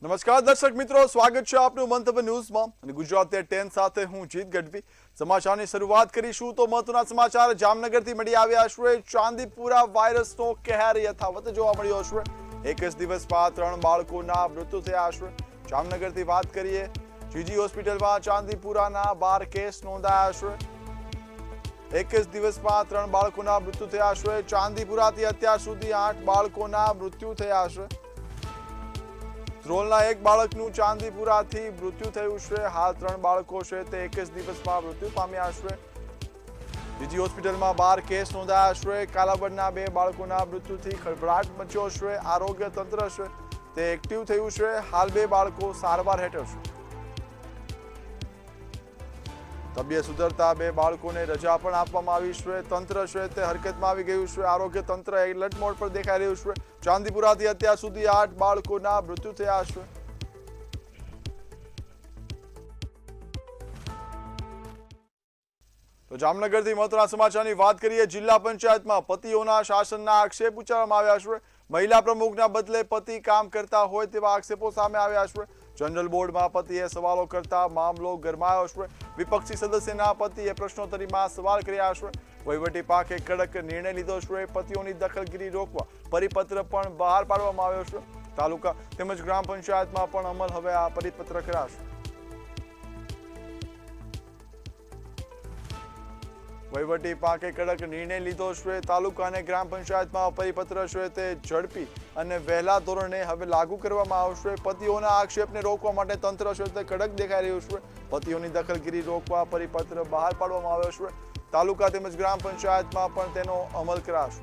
નમસ્કાર દર્શક મિત્રો, સ્વાગત છે આપનું મંતવ્ય ન્યૂઝમાં અને ગુજરાત 10 સાથે હું જીત ગઢવી। સમાચારની શરૂઆત કરીશું તો મહત્વના સમાચાર જામનગરથી મળી આવ્યા છે। ચાંદીપુરા વાયરસનો કહેર યથાવત જોવા મળ્યો છે। એક જ દિવસ બાદ 3 બાળકોના મૃત્યુ થયા છે। જામનગરથી વાત કરીએ, જીજી હોસ્પિટલમાં ચાંદીપુરાના 12 કેસ નોંધાયા છે। એક જ દિવસમાં 3 બાળકોના મૃત્યુ થયા છે। ચાંદીપુરાથી અત્યાર સુધી 8 બાળકોના મૃત્યુ થયા છે। ધ્રોલના એક બાળકનું ચાંદીપુરાથી મૃત્યુ થયું છે। હાલ 3 બાળકો છે તે એક જ દિવસમાં મૃત્યુ પામ્યા છે। જીજી હોસ્પિટલમાં 12 કેસ નોંધાયા છે। કાલાવડના 2 બાળકોના મૃત્યુથી ખળભળાટ મચ્યો છે। આરોગ્ય તંત્ર છે તે એક્ટિવ થયું છે। હાલ 2 બાળકો સારવાર હેઠળ છે। તબિયત સુધરતા 2 બાળકોને રજા પણ આપવામાં આવી છે। તંત્ર છે તે હરકતમાં આવી ગયું છે। આરોગ્ય તંત્ર એલર્ટ મોડ પર દેખાઈ રહ્યું છે। ચાંદીપુરાથી અત્યાર સુધી 8 બાળકોના મૃત્યુ થયા છે। તો જામનગરથી મહત્વના સમાચારની વાત કરીએ, જિલ્લા પંચાયતમાં પતિઓના શાસનના આક્ષેપ ઉચ્ચારવામાં આવ્યા છે। મહિલા પ્રમુખના બદલે પતિ કામ કરતા હોય તેવા આક્ષેપો સામે આવ્યા છે। જનરલ બોર્ડમાં પતિએ સવાલો કરતા મામલો ગરમાયો છે। વિપક્ષી સદસ્યના પતિએ પ્રશ્નોત્તરીમાં સવાલ કર્યા છે। વહીવટી પાંખે કડક નિર્ણય લીધો છે। પતિઓની દખલગીરી રોકવા પરિપત્ર પણ બહાર પાડવામાં આવ્યો છે। તાલુકા તેમજ ગ્રામ પંચાયતમાં પણ અમલ હવે આ પરિપત્ર કરાશે। વહીવટી પાંખે કડક નિર્ણય લીધો છે। તાલુકા અને ગ્રામ પંચાયતમાં પરિપત્ર છે તે ઝડપી અને વહેલા ધોરણે હવે લાગુ કરવામાં આવશે। પતિઓના આક્ષેપને રોકવા માટે તંત્ર છે તે કડક દેખાઈ રહ્યું છે। પતિઓની દખલગીરી રોકવા પરિપત્ર બહાર પાડવામાં આવ્યો છે। તાલુકા તેમજ ગ્રામ પંચાયતમાં પણ તેનો અમલ કરાશે।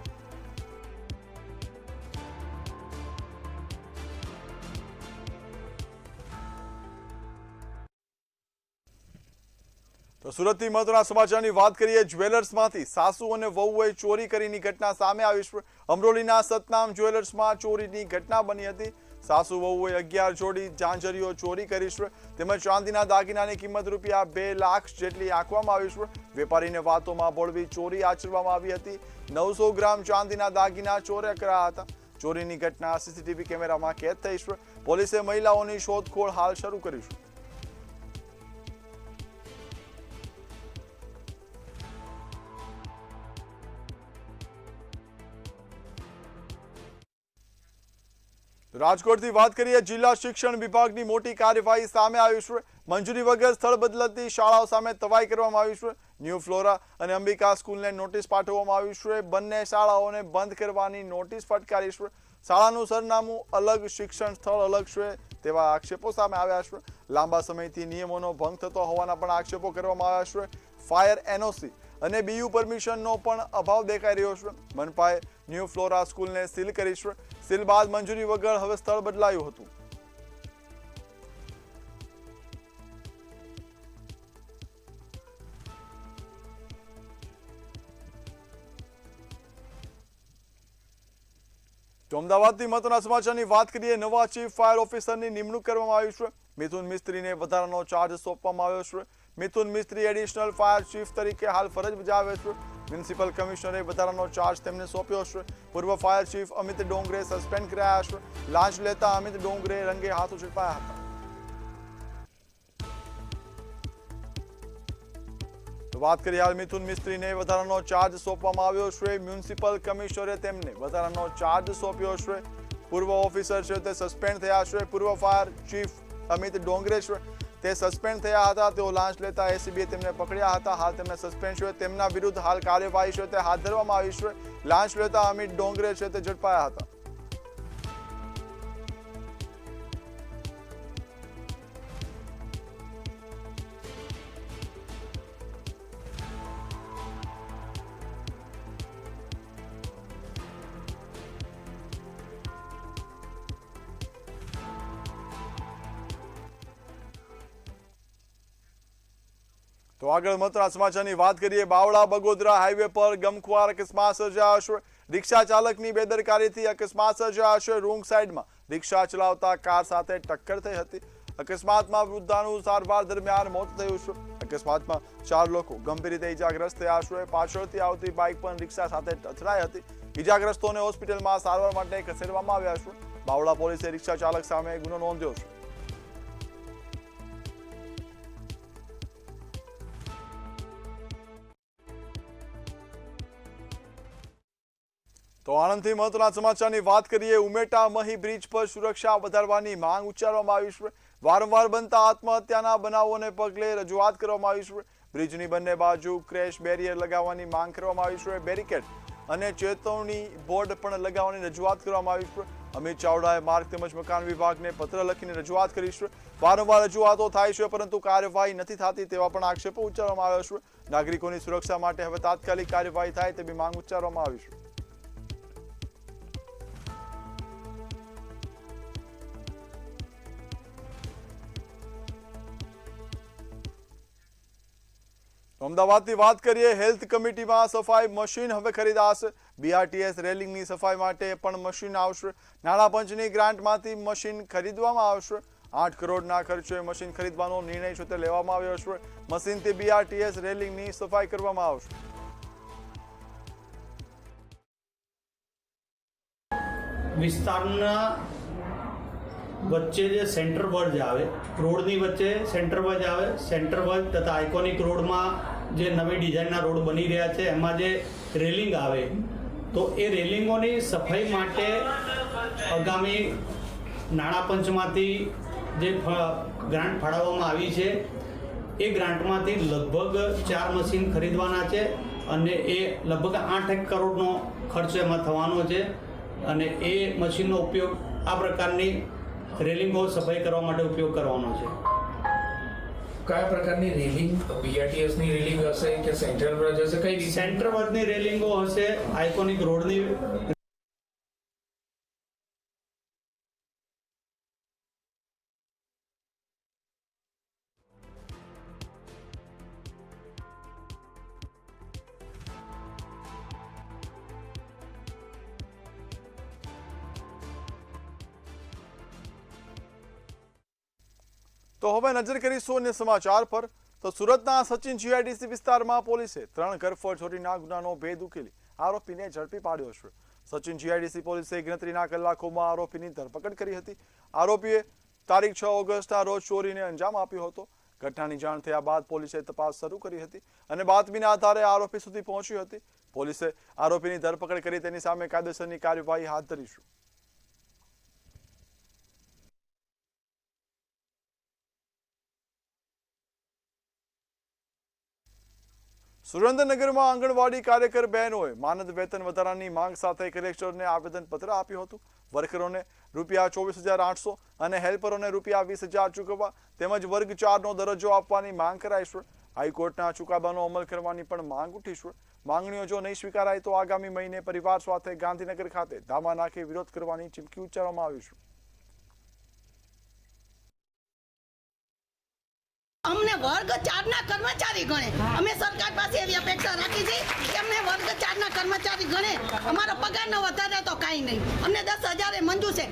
તો સુરતથી મહત્વના સમાચારની વાત કરીએ, જ્વેલર્સમાંથી સાસુ અને વહુએ ચોરી કરીની ઘટના સામે આવી છે। અમરોલીના સતનામ જ્વેલર્સમાં ચોરીની ઘટના બની હતી। સાસુ વહુએ 11 જોડી ઝાંઝરીઓ ચોરી કરી છે તેમજ ચાંદીના દાગીનાની કિંમત રૂપિયા 2 લાખ જેટલી આંકવામાં આવી છે। વેપારીને વાતોમાં ભોળવી ચોરી આચરવામાં આવી હતી। 900 ગ્રામ ચાંદીના દાગીના ચોર્યા કરાયા હતા। ચોરીની ઘટના સીસીટીવી કેમેરામાં કેદ થઈ છે। પોલીસે મહિલાઓની શોધખોળ હાલ શરૂ કરી છે। રાજકોટથી વાત કરીએ, જિલ્લા શિક્ષણ વિભાગની મોટી કાર્યવાહી સામે આવી છે। મંજૂરી વગર સ્થળ બદલતી શાળાઓ સામે તવાઈ કરવામાં આવી છે। ન્યૂ ફ્લોરા અને અંબિકા સ્કૂલને નોટિસ પાઠવવામાં આવી છે। બંને શાળાઓને બંધ કરવાની નોટિસ ફટકારી છે। શાળાનું સરનામું અલગ, શિક્ષણ સ્થળ અલગ છે તેવા આક્ષેપો સામે આવ્યા છે। લાંબા સમયથી નિયમોનો ભંગ થતો હોવાના પણ આક્ષેપો કરવામાં આવ્યા છે। ફાયર એનઓસી અને બીયુ પરમિશનનો પણ અભાવ દેખાઈ રહ્યો છે। મનપાએ ન્યૂ ફ્લોરા સ્કૂલને સીલ કરી છે। સીલ બાદ મંજૂરી વગર હવે સ્થળ બદલાયું હતું। તો અમદાવાદથી મહત્વના સમાચારની વાત કરીએ, નવા ચીફ ફાયર ઓફિસરની નિમણૂક કરવામાં આવી છે। મિથુન મિસ્ત્રીને વધારાનો ચાર્જ સોંપવામાં આવ્યો છે। મિથુન મિસ્ત્રી એડિશનલ ફાયર ચીફ તરીકે હાલ ફરજ બજાવે છે। મ્યુનિસિપલ કમિશનરે વધારાનો ચાર્જ તેમને સોંપ્યો છે। પૂર્વ fire chief Amit Dongre suspend કરાયા છે। લાંચ લેતા અમિત ડોંગરે રંગે હાથો ઝડપાયા હતા। વાત કરીએ, હાલ મિથુન મિસ્ત્રીને વધારાનો ચાર્જ સોંપવામાં આવ્યો છે। મ્યુનિસિપલ કમિશનરે તેમને વધારાનો ચાર્જ સોંપ્યો છે। પૂર્વ ઓફિસર છે તે સસ્પેન્ડ થયા છે। પૂર્વ ફાયર ચીફ અમિત ડોંગરે છે તે સસ્પેન્ડ થયા હતા। તેઓ લાંચ લેતા એસીબીએ તેમને પકડ્યા હતા। હાલ તેમને સસ્પેન્ડ છે। તેમના વિરુદ્ધ હાલ કાર્યવાહી છે તે હાથ ધરવામાં આવી છે। લાંચ લેતા અમિત ડોંગરે છે તે ઝડપાયા હતા। તો આગળ મહત્વના સમાચારની વાત કરીએ, બાવળા બગોદરા હાઈવે પર ગમખ્વાર અકસ્માત સર્જાયો છે। રિક્ષા ચાલકની બેદરકારીથી અકસ્માત સર્જાયો છે। રોંગ સાઈડમાં રિક્ષા ચલાવતા કાર સાથે ટક્કર થઈ હતી। અકસ્માતમાં વૃદ્ધાનું સારવાર દરમિયાન મોત થયું છે। અકસ્માતમાં 4 લોકો ગંભીર રીતે ઈજાગ્રસ્ત થયા છે। પાછળથી આવતી બાઇક પણ રિક્ષા સાથે અથડાઈ હતી। ઈજાગ્રસ્તોને હોસ્પિટલમાં સારવાર માટે ખસેડવામાં આવ્યા છે। બાવળા પોલીસે રિક્ષા ચાલક સામે ગુનો નોંધ્યો છે। તો આણંદથી મહત્વના સમાચારની વાત કરીએ। ઉમેટા મહી બ્રિજ પર સુરક્ષા વધારવાની માંગ ઉચ્ચારવામાં આવી છે। વારંવાર બનતા આત્મહત્યાના બનાવોને પગલે રજૂઆત કરવામાં આવી છે। બ્રિજની બંને બાજુ ક્રેશ બેરિયર લગાવવાની માંગ કરવામાં આવી છે। બેરિકેડ અને ચેતવણી બોર્ડ પણ લગાવવાની રજૂઆત કરવામાં આવી છે। અમિત ચાવડાએ માર્ગ તેમજ મકાન વિભાગને પત્ર લખીને રજૂઆત કરી છે। વારંવાર રજૂઆતો થાય છે પરંતુ કાર્યવાહી નથી થતી તેવા પણ આક્ષેપો ઉચ્ચારવામાં આવ્યા છે। નાગરિકોની સુરક્ષા માટે હવે તાત્કાલિક કાર્યવાહી થાય તેવી માંગ ઉચ્ચારવામાં આવી છે। અમદાવાદની વાત કરીએ। હેલ્થ કમિટીમાં સફાઈ મશીન હવે ખરીદાશે। બીઆરટીએસ રેલિંગની સફાઈ માટે પણ મશીન આવશે। નાણાં પંચની ગ્રાન્ટમાંથી મશીન ખરીદવામાં આવશે। 8 કરોડના ખર્ચે મશીન ખરીદવાનો નિર્ણય છે તે લેવામાં આવ્યો છે। મશીનથી બીઆરટીએસ રેલિંગની સફાઈ કરવામાં આવશે। વિસ્તારના વચ્ચે જે સેન્ટર વર્જ આવે, રોડની વચ્ચે સેન્ટર વર્જ આવે, સેન્ટર વર્જ તથા આઇકોનિક રોડમાં જે નવી ડિઝાઇનના રોડ બની રહ્યા છે એમાં જે રેલિંગ આવે તો એ રેલિંગોની સફાઈ માટે આગામી નાણાં પંચમાંથી જે ગ્રાન્ટ ફાળવવામાં આવી છે એ ગ્રાન્ટમાંથી લગભગ 4 મશીન ખરીદવાના છે અને એ લગભગ 8 કરોડનો ખર્ચ એમાં થવાનો છે અને એ મશીનનો ઉપયોગ આ પ્રકારની રેલિંગો સફાઈ કરવા માટે ઉપયોગ કરવાનો છે। કયા પ્રકારની રેલિંગ? બીઆરટીએસની રેલિંગ હશે કે સેન્ટ્રલ વર્જ હશે? કઈ સેન્ટર વર્જની રેલિંગો હશે, આઇકોનિક રોડની તો હવે નજર કરીશું અન્ય સમાચાર પર। તો સુરતના સચિન જીઆઈડીસી વિસ્તારમાં પોલીસે 3 ઘરફોડ ચોરીના ગુનાનો ભેદ ઉકેલી આરોપીને ઝડપી પાડ્યો છે। સચિન જીઆઈડીસી પોલીસે ગણતરીના કલાકોમાં આરોપીની ધરપકડ કરી હતી। આરોપીએ તારીખ 6 ઓગસ્ટના રોજ ચોરીને અંજામ આપ્યો હતો। ઘટનાની જાણ થયા બાદ પોલીસે તપાસ શરૂ કરી હતી અને બાતમીના આધારે આરોપી સુધી પહોંચી હતી। પોલીસે આરોપીની ધરપકડ કરી તેની સામે કાયદેસરની કાર્યવાહી હાથ ધરી છે। સુરેન્દ્રનગરમાં આંગણવાડી કાર્યકર બહેનોએ માનદ વેતન વધારાની માંગ સાથે કલેક્ટરને આવેદનપત્ર આપ્યું હતું। વર્કરોને ₹24,800 અને હેલ્પરોને ₹20,000 ચૂકવવા તેમજ વર્ગ 4નો દરજ્જો આપવાની માંગ કરાઈ છે। હાઈકોર્ટના ચુકાદાનો અમલ કરવાની પણ માંગ ઉઠી છે। માંગણીઓ જો નહીં સ્વીકારાય તો આગામી મહિને પરિવાર સાથે ગાંધીનગર ખાતે ધામા નાખી વિરોધ કરવાની ચીમકી ઉચ્ચારવામાં આવી છે। અમને વર્ગ 4ના કર્મચારી ગણે। અમે સરકાર પાસે એવી અપેક્ષા રાખી છે કે અમને વર્ગ 4ના કર્મચારી ગણે। અમારો પગાર ન વધારે તો કાંઈ નહીં, અમને 10,000 મંજૂર છે।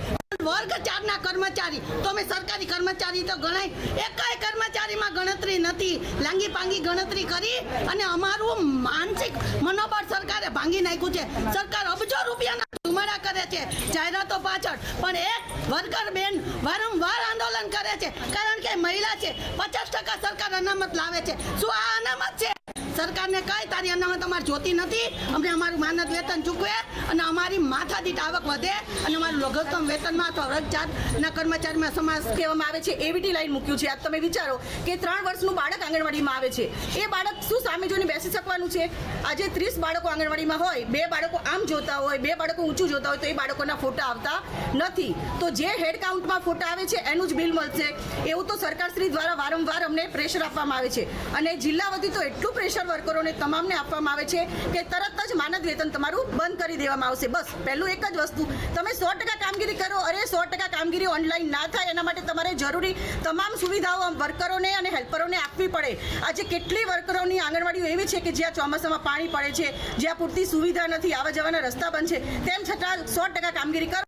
વર્ગ 4ના કર્મચારી તો અમે સરકારી કર્મચારી તો ગણાય। એકાય કર્મચારીમાં ગણતરી નથી। લાંગી પાંગી ગણતરી કરી અને અમારું માનસિક મનોબળ સરકારે ભાંગી નાખ્યું છે। સરકાર અબજો રૂપિયાના ધુમાડા કરે છે જાહેરાતો પાછળ, પણ એક વર્કર બેન વારંવાર આંદોલન કરે છે કારણ કે મહિલા છે। 50% સરકાર અનામત લાવે છે। શું આ અનામત છે? સરકારને કઈ તારી અનામત અમારે જોતી નથી। અમને અમારું માનદ વેતન ચૂકવે અને અમારી માથાદીઠ આવક વધે અને અમારું લઘુત્તમ વેતનમાં અથવા વર્ગ 4ના કર્મચારીમાં સમાસ કહેવામાં આવે છે એવીટી લાઈન મૂક્યું છે। આપ તમે વિચારો કે 3 વર્ષનું બાળક આંગણવાડીમાં આવે છે, એ બાળક શું સામે જોઈને બેસી શકવાનું છે? આજે 30 બાળકો આંગણવાડીમાં હોય, 2 બાળકો આમ જોતા હોય, 2 બાળકો ઊંચું જોતા હોય તો એ બાળકોના ફોટા આવતા નથી। તો જે હેડ કાઉન્ટમાં ફોટા આવે છે એનું જ બિલ મળશે એવું તો સરકારશ્રી દ્વારા વારંવાર અમને પ્રેશર આપવામાં આવે છે અને જિલ્લા વતી તો એટલું પ્રેશર વર્કરોને તમામને આપવામાં આવે છે કે તરત જ માનદ વેતન તમારું બંધ કરી દેવામાં આવશે। બસ પહેલું એક જ વસ્તુ, તમે 100% કામગીરી કરો। અરે 100% કામગીરી ઓનલાઈન ના થાય એના માટે તમારે જરૂરી તમામ સુવિધાઓ વર્કરોને અને હેલ્પરોને આપવી પડે। આજે કેટલી વર્કરોની આંગણવાડીઓ એવી છે કે જ્યાં ચોમાસામાં પાણી પડે છે, જ્યાં પૂરતી સુવિધા નથી, આવવા જવાના રસ્તા બંધ છે, તેમ છતાં 100% કામગીરી કરો,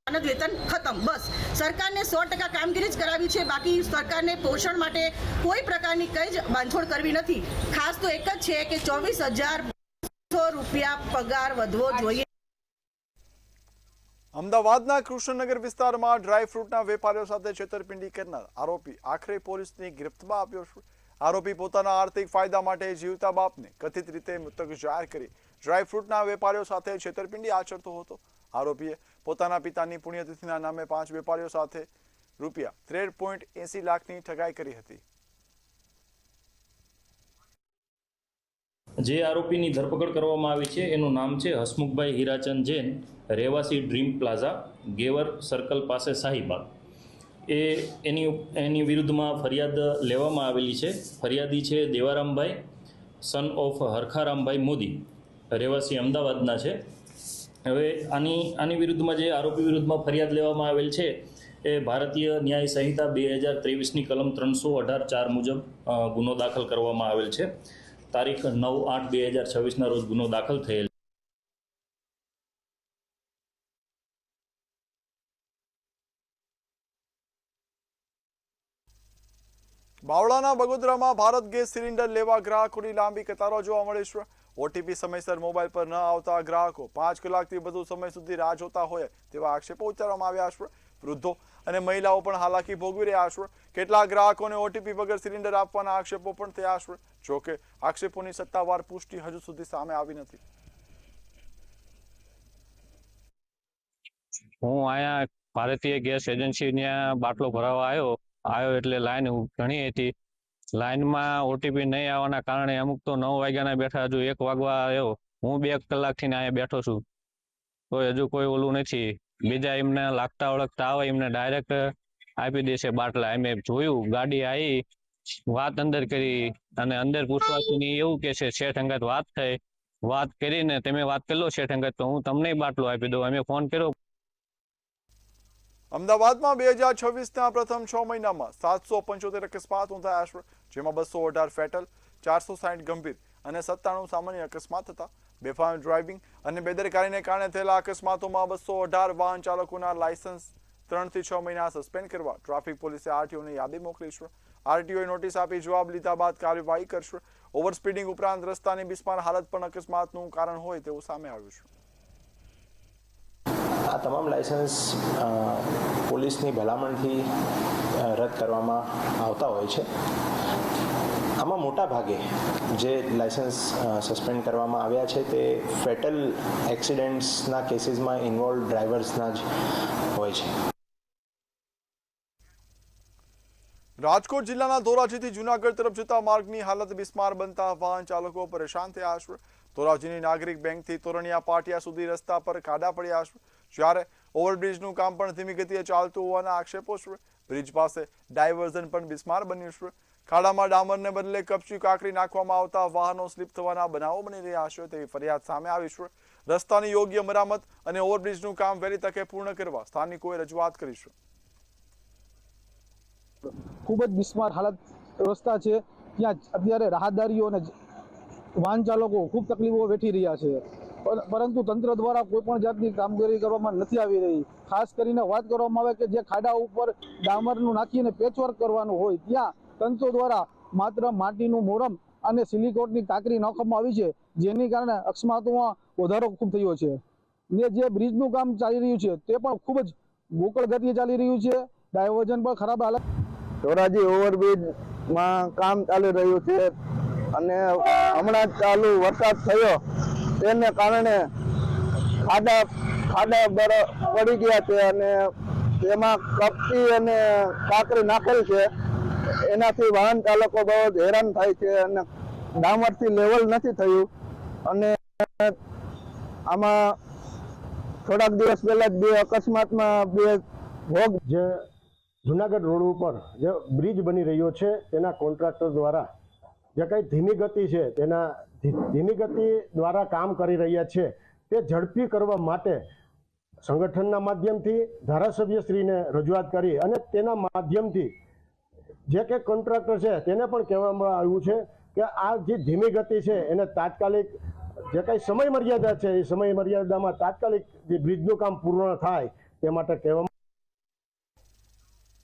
માનદ વેતન ખતમ। બસ સરકારને 100% કામગીરી જ કરાવી છે, બાકી સરકારને પોષણ માટે કોઈ પ્રકારની કંઈ જ બાંધછોડ કરવી નથી। ખાસ તો એક જ છે કે ₹24,200 પગાર વધવો જોઈએ। અમદાવાદના કૃષ્ણનગર વિસ્તારમાં ડ્રાયફ્રૂટના વેપારીઓ સાથે છેતરપિંડી કરનાર આરોપી આખરે પોલીસની ગિરફ્તમાં આવ્યો છે। આરોપી પોતાના આર્થિક ફાયદા માટે જીવતા બાપને કથિત રીતે મૃતક જાહેર કરી ડ્રાયફ્રૂટના વેપારીઓ સાથે છેતરપિંડી આચરતો હતો। આરોપીએ પોતાના પિતાની પુણ્યતિથિના નામે 5 વેપારીઓ સાથે રૂપિયા 13.80 લાખની ઠગાઈ કરી હતી। જે આરોપીની ધરપકડ કરવામાં આવી છે એનું નામ છે હસમુખભાઈ હીરાચંદ જૈન, રહેવાસી ડ્રીમ પ્લાઝા, ગેવર સર્કલ પાસે શાહીબાગ। એની વિરુદ્ધમાં ફરિયાદ લેવામાં આવેલી છે। ફરિયાદી છે દેવારામભાઈ સન ઓફ હરખારામભાઈ મોદી, રહેવાસી અમદાવાદના છે। હવે આની વિરુદ્ધમાં જે આરોપી વિરુદ્ધમાં ફરિયાદ લેવામાં આવેલ છે એ ભારતીય ન્યાય સંહિતા 2023ની કલમ 318(4) મુજબ ગુનો દાખલ કરવામાં આવેલ છે। તારીખ 9/8/2026ના રોજ ગુનો દાખલ થયેલ। બાવળાના બગોદરામાં ભારત ગેસ સિલિન્ડર લેવા ગ્રાહકોની લાંબી કતારો જોવા મળી છે। ઓટીપી સમયસર મોબાઈલ પર ન આવતા ગ્રાહકો 5 કલાકથી વધુ સમય સુધી રાહ જોતા હોય તેવા આક્ષેપો ઉચ્ચારવામાં આવ્યા છે। વૃદ્ધો અને મહિલાઓ પણ હાલાકી ભોગવી રહ્યા છે। કેટલાક ગ્રાહકોને ઓટીપી વગર સિલિન્ડર આપવાના આક્ષેપો પણ થયા છે। જોકે આક્ષેપોની સત્તાવાર પુષ્ટિ હજુ સુધી સામે આવી નથી। હું અહીંયા ભારતીય ગેસ એજન્સીને બાટલો ભરાવા આવ્યો એટલે લાઈન ઘણી હતી। લાઈનમાં ઓટીપી નહીં આવવાના કારણે અમુક તો 9 વાગ્યાના બેઠા, હજુ 1 વાગવા આવ્યો। હું 2 કલાકથી અહીંયા બેઠો છું, તો હજુ કોઈ ઓલું નથી। બીજા એમને લાગતા ઓળખતા આવે એમને ડાયરેક્ટ આપી દેશે બાટલા। એમ જોયું, ગાડી આવી, વાત અંદર કરી અને અંદર પૂછવાથી એવું કે છે શેઠ અંગત વાત થઈ, વાત કરીને તમે વાત કરી લો શેઠ અંગત, તો હું તમને બાટલો આપી દઉં। અમે ફોન કર્યો। અમદાવાદમાં 2026ના પ્રથમ 6 મહિનામાં 775 અકસ્માત નોંધાયા છે, જેમાં 218 ફેટલ, 460 ગંભીર અને 97 સામાન્ય અકસ્માત હતા। બેફામ ડ્રાઇવિંગ અને બેદરકારીને કારણે થયેલા અકસ્માતોમાં 218 વાહન ચાલકોના લાયસન્સ 3 થી 6 મહિના સસ્પેન્ડ કરવા ટ્રાફિક પોલીસે આરટીઓને યાદી મોકલી છે। આરટીઓએ નોટિસ આપી જવાબ લીધા બાદ કાર્યવાહી કરશે। ઓવર સ્પીડિંગ ઉપરાંત રસ્તાની બિસ્માર હાલત પણ અકસ્માતનું કારણ હોય તેવું સામે આવ્યું છે। આ તમામ લાયસન્સ પોલીસની ભલામણથી રદ કરવામાં આવતા હોય છે। આમાં મોટા ભાગે જે લાયસન્સ સસ્પેન્ડ કરવામાં આવ્યા છે તે ફેટલ એક્સિડન્ટ્સના કેસીસમાં ઇન્વોલ્વ ડ્રાઈવર્સના જ હોય છે। રાજકોટ જિલ્લાના ધોરાજીથી જૂનાગઢ તરફ જતા માર્ગની હાલત બિસ્માર બનતા વાહન ચાલકો પરેશાન થયા છે। ધોરાજીની નાગરિક બેંકથી તોરણિયા પાટિયા સુધી રસ્તા પર ખાડા પડ્યા છે, જ્યારે ઓવરબ્રિજનું કામ પણ ધીમી ગતિએ ચાલતું હોવાના આક્ષેપો છે। બ્રિજ પાસે ડાયવર્ઝન પણ બિસ્માર બન્યું છે। ખાડામાં ડામરને બદલે કપચી કાંકરી નાખવામાં આવતા વાહનો સ્લીપ થવાના બનાવો બની રહ્યા છે તેવી ફરિયાદ સામે આવી છે। રસ્તાની યોગ્ય મરામત અને ઓવરબ્રિજનું કામ વહેલી તકે પૂર્ણ કરવા સ્થાનિકોએ રજૂઆત કરી છે। ખૂબ જ બિસ્માર હાલત રસ્તા છે, ત્યાં અત્યારે રાહદારીઓ અને વાહન ચાલકો ખૂબ તકલીફો વેઠી રહ્યા છે, પરંતુ તંત્ર દ્વારા કોઈ પણ જાતની કામગીરી કરવામાં નથી આવી રહી। ખાસ કરીને વાત કરવામાં આવે કે જે ખાડા ઉપર ડામરનું નાખીને પેચવર્ક કરવાનું હોય ત્યાં તંત્ર દ્વારા માત્ર માટીનું મોરમ અને સિલિકોટની કાંકરી નાખવામાં આવી છે, જેની કારણે અકસ્માતોમાં વધારો ખૂબ થયો છે। ને જે બ્રિજનું કામ ચાલી રહ્યું છે તે પણ ખૂબ જ ગોકળ ગતિએ ચાલી રહ્યું છે, ડાયવર્ઝન પણ ખરાબ હાલત। ધોરાજી ઓવરબ્રિજમાં કામ ચાલી રહ્યું છે અને હમણાં જ ચાલુ વરસાદ થયો તેને કારણે ખાડા પડી ગયા છે અને તેમાં કપચી અને કાંકરી નાખેલ છે। એનાથી વાહન ચાલકો બહુ જ હેરાન થાય છે અને ડામરથી લેવલ નથી થયું। અને આમાં થોડાક દિવસ પહેલા જ 2 અકસ્માતમાં 2 ભોગ જે જુનાગઢ રોડ ઉપર જે બ્રિજ બની રહ્યો છે તેના કોન્ટ્રાક્ટર દ્વારા જે કંઈ ધીમી ગતિ છે તેના ધીમી ગતિ દ્વારા કામ કરી રહ્યા છે તે ઝડપી કરવા માટે સંગઠનના માધ્યમથી ધારાસભ્યશ્રીને રજૂઆત કરી અને તેના માધ્યમથી જે કંઈ કોન્ટ્રાક્ટર છે તેને પણ કહેવામાં આવ્યું છે કે આ જે ધીમી ગતિ છે એને તાત્કાલિક જે કંઈ સમય મર્યાદા છે એ સમય મર્યાદામાં તાત્કાલિક જે બ્રિજનું કામ પૂર્ણ થાય તે માટે કહેવામાં।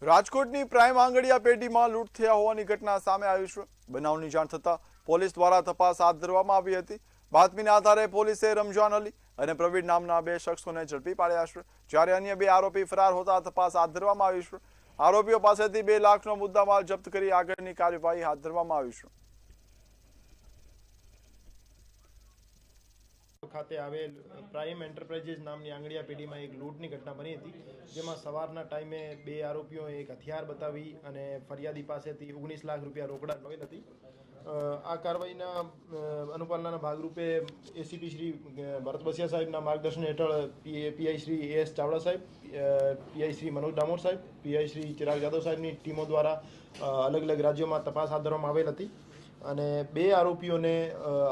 રાજકોટની પ્રાઇમ આંગડિયા પેઢીમાં લૂંટ થયા હોવાની ઘટના સામે આવી છે। બનાવની જાણ થતાં પોલીસ દ્વારા તપાસ હાથ ધરવામાં આવી હતી। બાતમીના આધારે પોલીસે રમજાન અલી અને પ્રવીણ નામના 2 શખ્સોને ઝડપી પાડ્યા છે, જ્યારે અન્ય 2 આરોપી ફરાર હોતા તપાસ હાથ ધરવામાં આવી છે. આરોપીઓ પાસેથી 2 લાખનો મુદ્દામાલ જપ્ત કરી આગળની કાર્યવાહી હાથ ધરવામાં આવી છે. ખાતે આવેલ પ્રાઇમ એન્ટરપ્રાઇઝીસ નામની આંગડિયા પેઢીમાં એક લૂંટની ઘટના બની હતી, જેમાં સવારના ટાઈમે 2 આરોપીઓએ એક હથિયાર બતાવી અને ફરિયાદી પાસેથી 19 લાખ રૂપિયા રોકડા મેળવેલ હતી. આ કાર્યવાહીના અનુપાલનના ભાગરૂપે એસીપી શ્રી ભરત બસિયા સાહેબના માર્ગદર્શન હેઠળ પીઆઈ શ્રી એસ ચાવડા સાહેબ, પીઆઈ શ્રી મનોજ ડામોર સાહેબ, પીઆઈ શ્રી ચિરાગ યાદવ સાહેબની ટીમો દ્વારા અલગ અલગ રાજ્યોમાં તપાસ હાથ ધરવામાં આવેલ હતી અને 2 આરોપીઓને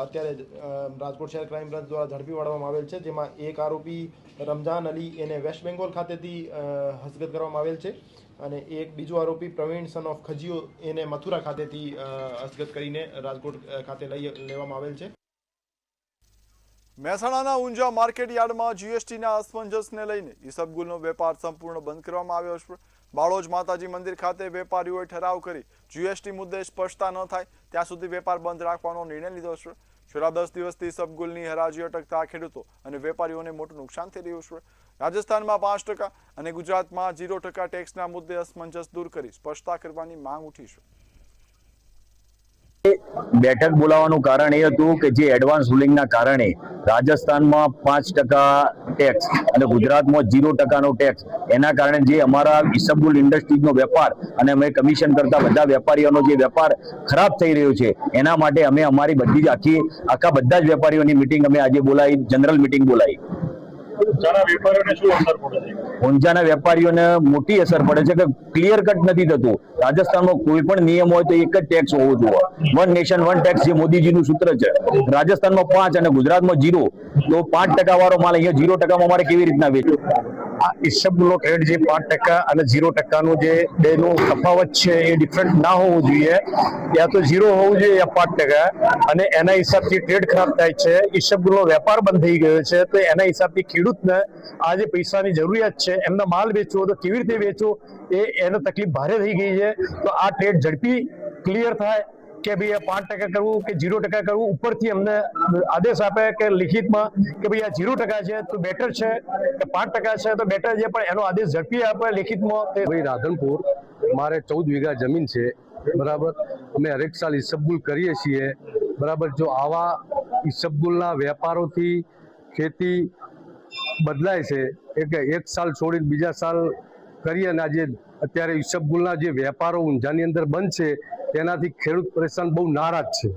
અત્યારે રાજકોટ શહેર ક્રાઇમ બ્રાન્ચ દ્વારા ઝડપી પાડવામાં આવેલ છે, જેમાં એક આરોપી રમઝાન અલી એને વેસ્ટ બેંગોલ ખાતેથી હસ્તગત કરવામાં આવેલ છે અને એક બીજો આરોપી પ્રવીણ સન ઓફ ખજીઓ એને મથુરા ખાતેથી હસ્તગત કરીને રાજકોટ ખાતે લેવામાં આવેલ છે. મહેસાણાના ઊંઝા માર્કેટ યાર્ડમાં જીએસટીના અસમંજસને લઈને ઈસબગુલનો વેપાર સંપૂર્ણ બંધ કરવામાં આવ્યો છે. બાળોજ માતાજી મંદિર ખાતે વેપારીઓએ ઠરાવ કરી જીએસટી મુદ્દે સ્પષ્ટતા ન થાય ત્યાં સુધી વેપાર બંધ રાખવાનો નિર્ણય લીધો છે. છેલ્લા 10 દિવસથી ઈસબગુલની હરાજી અટકતા ખેડૂતો અને વેપારીઓને મોટું નુકસાન થઈ રહ્યું છે. રાજસ્થાનમાં 5% અને ગુજરાતમાં 0% ટેક્સના મુદ્દે અસમંજસ દૂર કરી સ્પષ્ટતા કરવાની માંગ ઉઠી છે. બેઠક બોલાવવાનું કારણ એ હતું કે જે એડવાન્સ રૂલિંગના કારણે રાજસ્થાનમાં 5% ટેક્સ અને ગુજરાતમાં 0%નો ટેક્સ, એના કારણે જે અમારા ઈસબગુલ ઇન્ડસ્ટ્રીઝનો વેપાર અને અમે કમિશન કરતા બધા વેપારીઓનો જે વેપાર ખરાબ થઈ રહ્યો છે, એના માટે અમે અમારી બધી જ આખા બધા જ વેપારીઓની મિટિંગ અમે આજે બોલાવી, જનરલ મિટિંગ બોલાવી. ઊંઝાના વેપારીઓને મોટી અસર પડે છે કે ક્લિયર કટ નથી થતું. રાજસ્થાનમાં કોઈ પણ નિયમ હોય તો એક જ ટેક્સ હોવો જોઈએ, 1 નેશન 1 ટેક્સ જે મોદીજીનું સૂત્ર છે. રાજસ્થાનમાં 5 અને ગુજરાતમાં 0, તો 5% વાળો માલ અહીંયા 0%માં અમારે કેવી રીતના વેચવો? આ ઈસબગુલનો ટ્રેડ જે 5% અને 0%નું જે બેનું તફાવત છે એ ડિફરન્ટ ના હોવું જોઈએ. યા તો 0 હોવું જોઈએ યા 5%, અને એના હિસાબથી ટ્રેડ ખરાબ થાય છે. ઈસબગુલનો વેપાર બંધ થઈ ગયો છે, તો એના હિસાબથી ખેડૂતને આ જે પૈસાની જરૂરિયાત છે, એમનો માલ વેચવો તો કેવી રીતે વેચવો એને તકલીફ ભારે થઈ ગઈ છે. તો આ ટ્રેડ ઝડપી ક્લિયર થાય કે ભાઈ આ 5% કરવું કે 0% કરવું, ઉપરથી અમને આદેશ આપે કે લિખિતમાં કે ભાઈ આ 0% છે તો બેટર છે કે 5% છે તો બેટર છે, પણ એનો આદેશ ઝડપી આપે લિખિતમાં. ભાઈ રાધનપુર મારે 14 વીઘા જમીન છે, બરાબર. અમે હરેક સાલ ઈસબગુલ કરીએ છીએ, બરાબર. જો આવા ઈસબગુલના વેપારોથી ખેતી બદલાય છે એટલે એક સાલ છોડીને બીજા સાલ કરીએ, અને આજે અત્યારે ઈસબગુલના જે વેપારો ઊંઝાની અંદર બંધ છે તેનાથી ખેડૂત પરેશાન બહુ નારાજ છે,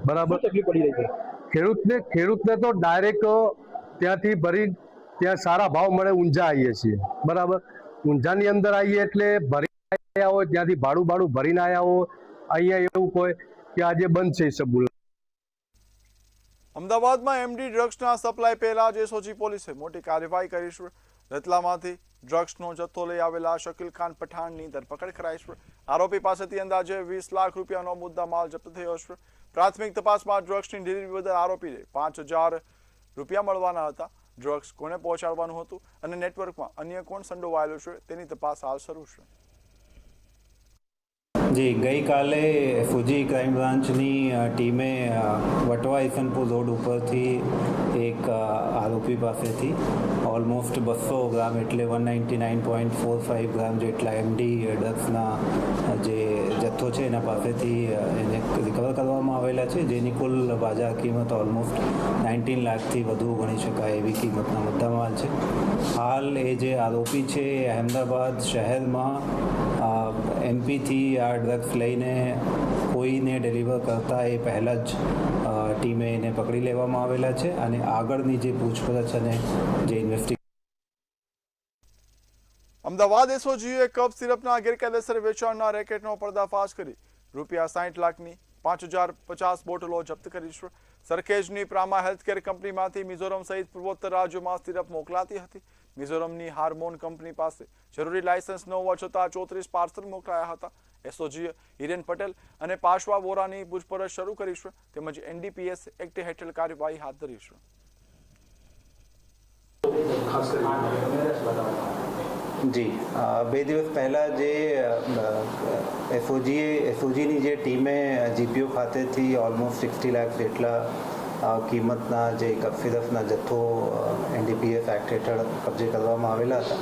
બરાબર. તકલીફ પડી રહી છે ખેડૂતને તો ડાયરેક્ટ ત્યાંથી ભરી ત્યાં સારા ભાવ મળે ઊંઝા આવીએ છીએ, બરાબર. ઊંઝાની અંદર આવીએ એટલે ભરી આવ્યા હોય, ત્યાંથી ભાડું ભરીને આવ્યા હોય, અહીંયા એવું હોય કે આજે બંધ છે ઈસબગુલ. અમદાવાદમાં એમડી ડ્રગ્સના સપ્લાય પહેલા જ એસઓજી પોલીસે મોટી કાર્યવાહી કરી છે. રતલામાંથી ડ્રગ્સનો જથ્થો લઈ આવેલા શકીલ ખાન પઠાણની ધરપકડ કરાઈ છે. આરોપી પાસેથી અંદાજે 20 લાખ રૂપિયાનો મુદ્દા માલ જપ્ત થયો છે. પ્રાથમિક તપાસમાં ડ્રગ્સની ડિલિવરી બદલ આરોપીને 5000 રૂપિયા મળવાના હતા. ડ્રગ્સ કોને પહોંચાડવાનું હતું અને નેટવર્કમાં અન્ય કોણ સંડોવાયેલું છે તેની તપાસ હાલ શરૂ છે. જી, ગઈકાલે એસઓજી ક્રાઇમ બ્રાન્ચની ટીમે વટવા ઈસનપુર રોડ ઉપરથી એક આરોપી પાસેથી ઓલમોસ્ટ 200 ગ્રામ એટલે 199.45 ગ્રામ જેટલા એમડી ડ્રગ્સના જે જથ્થો છે એના પાસેથી એને રિકવર કરવામાં આવેલા છે, જેની કુલ બાજાર કિંમત ઓલમોસ્ટ 19 લાખથી વધુ ગણી શકાય એવી કિંમતના મુદ્દામાલ છે. હાલ એ જે આરોપી છે એ અહેમદાબાદ શહેરમાં એમપીથી આ ડ્રગ્સ લઈને કોઈને ડિલિવર કરતા એ પહેલાં જ ટીમે એને પકડી લેવામાં આવેલા છે અને આગળની જે પૂછપરછ અને જે અમદાવાદ એસઓજીએ કપ સિરપના ગેરકાયદેસર વેચાણના રેકેટનો પર્દાફાશ કરી ₹60 લાખની 5050 બોટલો જપ્ત કરી છે. સરખેજની પ્રામા હેલ્થકેર કંપનીમાંથી મિઝોરમ સહિત પૂર્વોત્તર રાજ્યોમાં સિરપ મોકલાતી હતી. મિઝોરમની હાર્મોન કંપની પાસે જરૂરી લાયસન્સ ન હોવા છતાં 34 પાર્સલ મોકલાયા હતા. એસઓજીએ હિરેન પટેલ અને પાશવા વોરાની પૂછપરછ શરૂ કરી છે, તેમજ એનડીપીએસ એક્ટ હેઠળ કાર્યવાહી હાથ ધરી છે. જી, 2 દિવસ પહેલાં જે એસઓજીની જે ટીમે જીપીઓ ખાતેથી ઓલમોસ્ટ 60 લાખ જેટલા કિંમતના જે કફિરફના જથ્થો NDPF એક્ટ હેઠળ કબજે કરવામાં આવેલા હતા.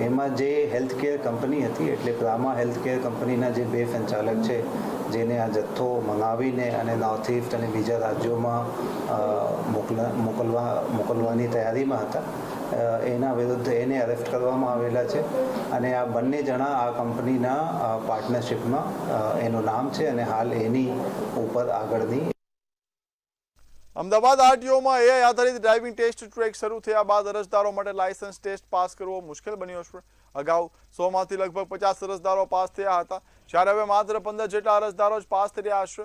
એમાં જે હેલ્થકેર કંપની હતી એટલે પ્રામા હેલ્થકેર કંપનીના જે 2 સંચાલક છે જેને આ જથ્થો મંગાવીને અને નોર્થ ઇસ્ટ અને બીજા રાજ્યોમાં મોકલવાની તૈયારીમાં હતા, એના વિરુદ્ધ એને અરેસ્ટ કરવામાં આવેલા છે. અને આ બંને જણા આ કંપનીના પાર્ટનરશિપમાં એનું નામ છે અને હાલ એની ઉપર આગળની. અમદાવાદ આરટીઓમાં AI આધારિત ડ્રાઇવિંગ ટેસ્ટ ટ્રેક શરૂ થયા બાદ અરજદારો માટે લાયસન્સ ટેસ્ટ પાસ કરવો મુશ્કેલ બન્યો છે. અગાઉ 100માંથી લગભગ 50 અરજદારો પાસ થયા હતા, જ્યારે હવે માત્ર 15 જેટલા અરજદારો જ પાસ થઈ રહ્યા છે.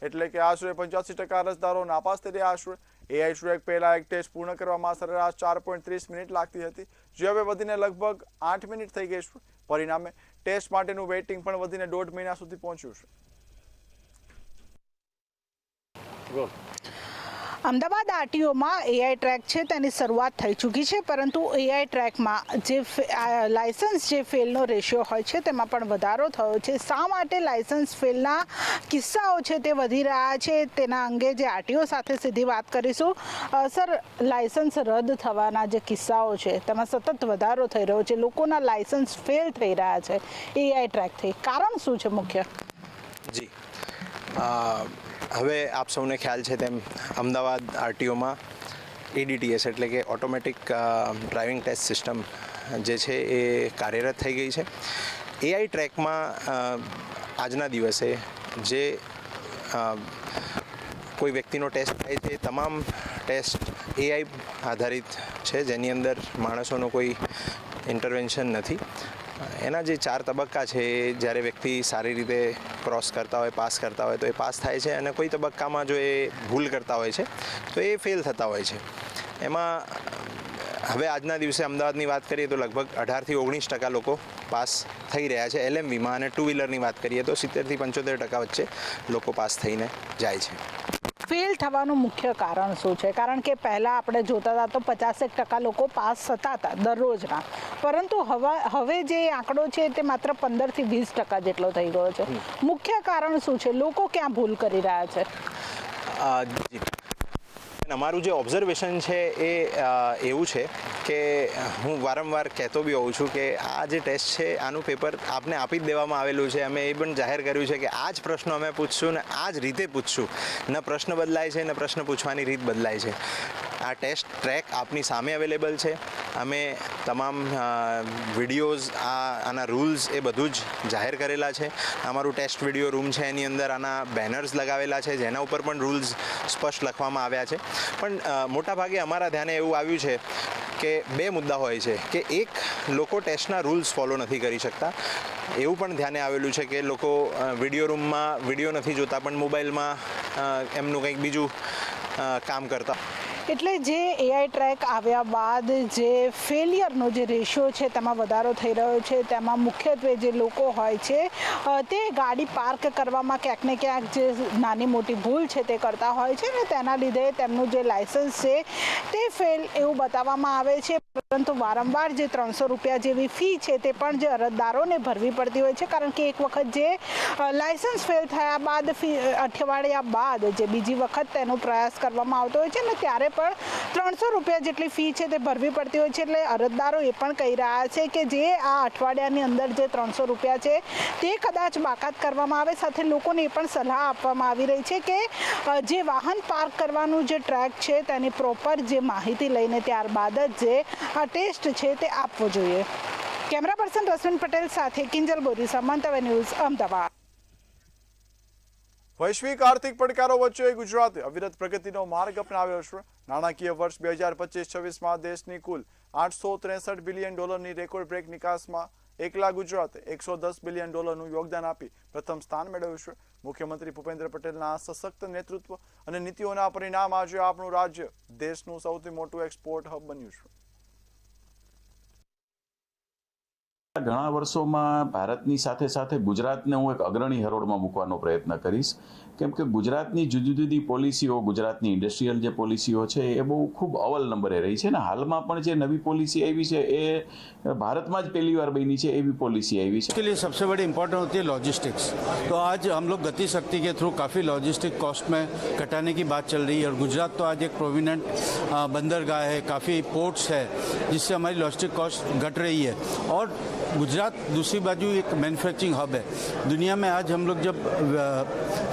એટલે કે આશરે 85% અરજદારો નાપાસ થઈ રહ્યા છે. AI ટ્રેક પહેલા એક ટેસ્ટ પૂર્ણ કરવામાં સરેરાશ 4.30 મિનિટ લાગતી હતી, જે હવે વધીને લગભગ 8 મિનિટ થઈ ગઈ છે. પરિણામે ટેસ્ટ માટેનું વેઇટિંગ પણ વધીને 1.5 મહિના સુધી પહોંચ્યું છે. અમદાવાદ આરટીઓમાં AI ટ્રેક છે તેની શરૂઆત થઈ ચૂકી છે, પરંતુ AI ટ્રેકમાં જે લાયસન્સ જે ફેલનો રેશિયો હોય છે તેમાં પણ વધારો થયો છે. શા માટે લાયસન્સ ફેલના કિસ્સાઓ છે તે વધી રહ્યા છે તેના અંગે જે આરટીઓ સાથે સીધી વાત કરીશું. સર, લાયસન્સ રદ થવાના જે કિસ્સાઓ છે તેમાં સતત વધારો થઈ રહ્યો છે, લોકોના લાયસન્સ ફેલ થઈ રહ્યા છે AI ટ્રેકથી. કારણ શું છે મુખ્ય? જી, હવે આપ સૌને ખ્યાલ છે તેમ અમદાવાદ આરટીઓમાં ADTS એટલે કે ઓટોમેટિક ડ્રાઇવિંગ ટેસ્ટ સિસ્ટમ જે છે એ કાર્યરત થઈ ગઈ છે. AI ટ્રેકમાં આજના દિવસે જે કોઈ વ્યક્તિનો ટેસ્ટ થાય છે તમામ ટેસ્ટ AI આધારિત છે, જેની અંદર માણસોનો કોઈ ઇન્ટરવેન્શન નથી. એના જે 4 તબક્કા છે, જ્યારે વ્યક્તિ સારી રીતે ક્રોસ કરતા હોય, પાસ કરતા હોય તો એ પાસ થાય છે, અને કોઈ તબક્કામાં જો એ ભૂલ કરતા હોય છે તો એ ફેલ થતા હોય છે. એમાં હવે આજના દિવસે અમદાવાદની વાત કરીએ તો લગભગ 18થી 19% લોકો પાસ થઈ રહ્યા છે LMVમાં, અને 2 વ્હીલરની વાત કરીએ તો 70થી 75% વચ્ચે લોકો પાસ થઈને જાય છે. ફેલ થવાનું મુખ્ય કારણ શું છે? કારણ કે પહેલાં આપણે જોતા હતા તો 50% લોકો પાસ થતા હતા દરરોજના, પરંતુ હવે જે આંકડો છે તે માત્ર 15થી 20% જેટલો થઈ ગયો છે. મુખ્ય કારણ શું છે? લોકો ક્યાં ભૂલ કરી રહ્યા છે? અમારું જે ઓબ્ઝર્વેશન છે એ એવું છે કે હું વારંવાર કહેતો બી હોઉં છું કે આ જે ટેસ્ટ છે આનું પેપર આપને આપી જ દેવામાં આવેલું છે. અમે એ પણ જાહેર કર્યું છે કે આ જ પ્રશ્નો અમે પૂછશું ને આ જ રીતે પૂછશું. ન પ્રશ્ન બદલાય છે, ન પ્રશ્ન પૂછવાની રીત બદલાય છે. આ ટેસ્ટ ટ્રેક આપની સામે અવેલેબલ છે. અમે તમામ વિડીયોઝ, આના રૂલ્સ એ બધું જ જાહેર કરેલા છે. અમારું ટેસ્ટ વિડીયો રૂમ છે, એની અંદર આના બેનર્સ લગાવેલા છે, જેના ઉપર પણ રૂલ્સ સ્પષ્ટ લખવામાં આવ્યા છે. પણ મોટાભાગે અમારા ધ્યાને એવું આવ્યું છે કે 2 મુદ્દા હોય છે કે એક, લોકો ટેસ્ટના રૂલ્સ ફોલો નથી કરી શકતા. એવું પણ ધ્યાને આવેલું છે કે લોકો વિડીયો રૂમમાં વિડીયો નથી જોતા, પણ મોબાઈલમાં એમનું કંઈક બીજું કામ કરતા. એટલે જે AI ટ્રેક આવ્યા બાદ જે ફેલિયરનો જે રેશિયો છે તેમાં વધારો થઈ રહ્યો છે. તેમાં મુખ્યત્વે જે લોકો હોય છે તે ગાડી પાર્ક કરવામાં ક્યાંક ને ક્યાંક જે નાની મોટી ભૂલ છે તે કરતા હોય છે, ને તેના લીધે તેમનું જે લાયસન્સ છે તે ફેલ એવું બતાવવામાં આવે છે. પરંતુ વારંવાર જે 300 રૂપિયા જેવી ફી છે તે પણ જે અરજદારોને ભરવી પડતી હોય છે, કારણ કે એક વખત જે લાયસન્સ ફેલ થયા બાદ અઠવાડિયા બાદ જે બીજી વખત તેનો પ્રયાસ કરવામાં આવતો હોય છે ને ત્યારે પણ 300 રૂપિયા જેટલી ફી છે તે ભરવી પડતી હોય છે. એટલે અરજદારો એ પણ કહી રહ્યા છે કે જે આ અઠવાડિયાની અંદર જે 300 રૂપિયા છે તે કદાચ બાકાત કરવામાં આવે. સાથે લોકોને એ પણ સલાહ આપવામાં આવી રહી છે કે જે વાહન પાર્ક કરવાનું જે ટ્રેક છે તેની પ્રોપર જે માહિતી લઈને ત્યારબાદ જ જે આ ટેસ્ટ છે તે આપવો જોઈએ. કેમેરા પર્સન રશ્મિન પટેલ સાથે કિંજલ બોરીસા, મંતવ્ય ન્યૂઝ, અમદાવાદ. વૈશ્વિક આર્થિક પડકારો વચ્ચે ગુજરાતે અવિરત પ્રગતિનો માર્ગ અપનાવ્યો છે. નાણાકીય વર્ષ 2025-26માં દેશની કુલ $863 બિલિયન રેકોર્ડ બ્રેક નિકાસમાં એકલા ગુજરાતે $110 બિલિયન યોગદાન આપી પ્રથમ સ્થાન મેળવ્યું છે. મુખ્યમંત્રી ભૂપેન્દ્ર પટેલના સશક્ત નેતૃત્વ અને નીતિઓના પરિણામ આજે આપણું રાજ્ય દેશનું સૌથી મોટું એક્સપોર્ટ હબ બન્યું છે. ઘણા વર્ષોમાં ભારતની સાથે સાથે ગુજરાતને હું એક અગ્રણી હરોળમાં મૂકવાનો પ્રયત્ન કરીશ, કેમ કે ગુજરાતની જુદી જુદી પોલિસીઓ, ગુજરાતની ઇન્ડસ્ટ્રીયલ જે પોલિસીઓ છે એ બહુ ખૂબ અવ્વલ નંબરે રહી છે ને હાલમાં પણ જે નવી પોલિસી આવી છે એ ભારતમાં જ પહેલી વાર બની છે એવી પોलिसी आई है। इसके लिए सबसे बड़ी इम्पोर्टेंट होती है लॉजिस्टिक्स। तो आज हम लोग गति शक्ति के थ्रू काफ़ी लॉजिस्टिक कॉस्ट में घटाने की बात चल रही है और गुजरात तो आज एक प्रोविनेंट बंदरगाह है, काफ़ी पोर्ट्स है जिससे हमारी लॉजिस्टिक कॉस्ट घट रही है। और गुजरात दूसरी बाजू एक मैन्युफैक्चरिंग हब है। दुनिया में आज हम लोग जब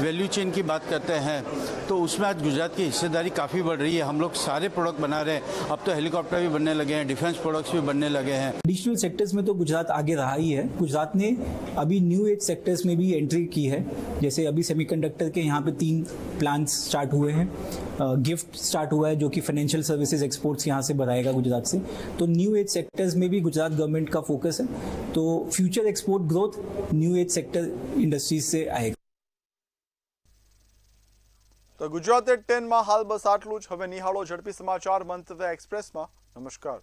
वैल्यू चेन की बात करते हैं तो उसमें आज गुजरात की हिस्सेदारी काफ़ी बढ़ रही है। हम लोग सारे प्रोडक्ट बना रहे हैं, अब तो हेलीकॉप्टर भी बनने लगे हैं, डिफेंस प्रोडक्ट्स भी बनने लगे हैं। एडिशनल सेक्टर्स में तो गुजरात आगे रहा ही है। गुजरात ने अभी न्यू एज सेक्टर्स में भी एंट्री की है, जैसे अभी सेमीकंडक्टर के यहाँ पे 3 प्लांट्स स्टार्ट हुए हैं, गिफ्ट स्टार्ट हुआ है जो कि फाइनेंशियल सर्विसेज एक्सपोर्ट्स यहाँ से बढ़ाएगा गुजरात से। तो न्यू एज सेक्टर्स में भी गुजरात गवर्नमेंट का फोकस है, तो future export growth new age sector industries से आएगा। તો ગુજરાત એટ 10 માં હાલ બસ આટલું જ। હવે નિહાળો ઝડપી સમાચાર મંતવ્ય એક્સપ્રેસમાં। નમસ્કાર।